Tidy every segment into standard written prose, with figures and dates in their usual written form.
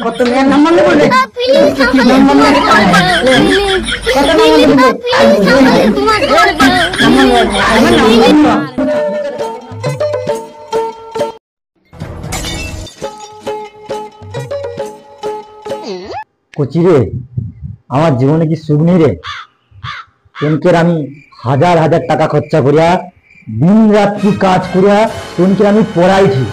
কত নাম্বার নেবো রে? কচি রে, আমার জীবনে কি সুখ নেই রে? তোনকে আমি হাজার হাজার টাকা খরচা করিয়া দিন রাত্রি কাজ করিয়া তোনকে আমি পড়াইছি।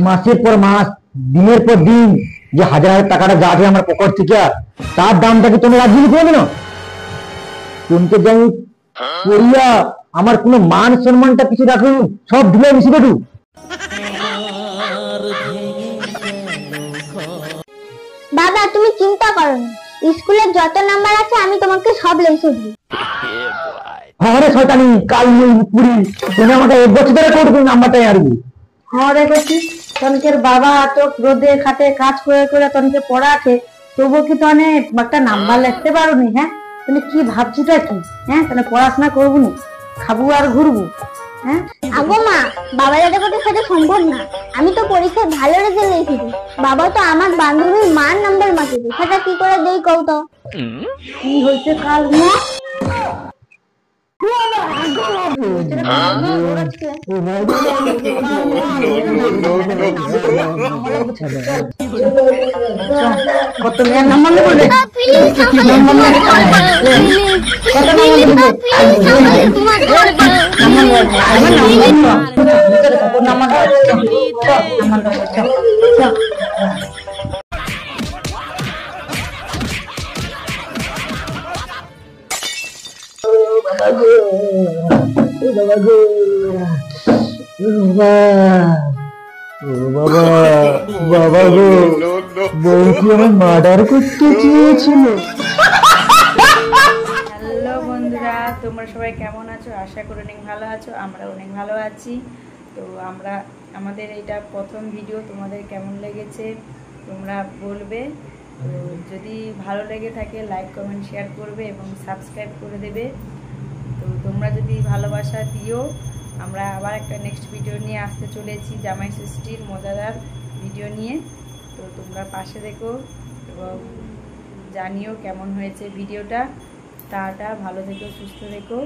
মাসের পর মাস, দিনের পর দিন যে হাজার হাজার টাকাটা যা আছে আমার পকেট থেকে, তার দামটা কি তোমরা রাজি করবে না? তোনকে যে আমি পড়িয়া আমার কোনো মান সম্মানটা কিছু রাখো, সব ঢুলে মিশে দেবো। বাবা তুমি চিন্তা করো না, স্কুলের যত নাম্বার আছে আমি তোমাকে সব লিখে দিই। হরে শয়তানি কাল মুই পুরি, তুমি আমাকে এক বছর ধরে কোন নাম্বারটাই আরবি। হ্যাঁ দেখছি তনকের বাবা তো রোদে খাটে কাজ করে করে তনকে পড়াছে, তবুও কি তনে একটা নাম্বার লিখতে পারোনি? হ্যাঁ তুমি কি ভাবছিটা কি? হ্যাঁ তাহলে পড়াশোনা করবো না, খাবো আর ঘুরবো? হ্যাঁ আগো মা, বাবা দাদা কথা সেটা সম্ভব না। আমি তো পরীক্ষায় ভালো রেজাল্ট লিখেছি, বাবা তো আমার বান্ধবীর মার নাম্বার মাটিছে, সেটা কি করে দেই কও তো? কি হয়েছে কাল? কত নাম্বার নেবো রে? বাবা গো, বউ কি আমার মার্ডার করতে চেয়েছিল? হ্যালো বন্ধুরা, তোমরা সবাই কেমন আছো? আশা করি অনেক ভালো আছো। আমরা অনেক ভালো আছি। তো আমাদের এটা প্রথম ভিডিও, তোমাদের কেমন লেগেছে তোমরা বলবে। তো যদি ভালো লেগে থাকে লাইক কমেন্ট শেয়ার করবে এবং সাবস্ক্রাইব করে দেবে। তো তোমরা যদি ভালোবাসা দিও, আমরা আবার একটা নেক্সট ভিডিও নিয়ে আসতে চলেছি, জামাই ষষ্ঠীর মজাদার ভিডিও নিয়ে। তো তোমরা পাশে দেখো এবং জানিও কেমন হয়েছে ভিডিওটা। টাটা, ভালো থেকো, সুস্থ থেকো।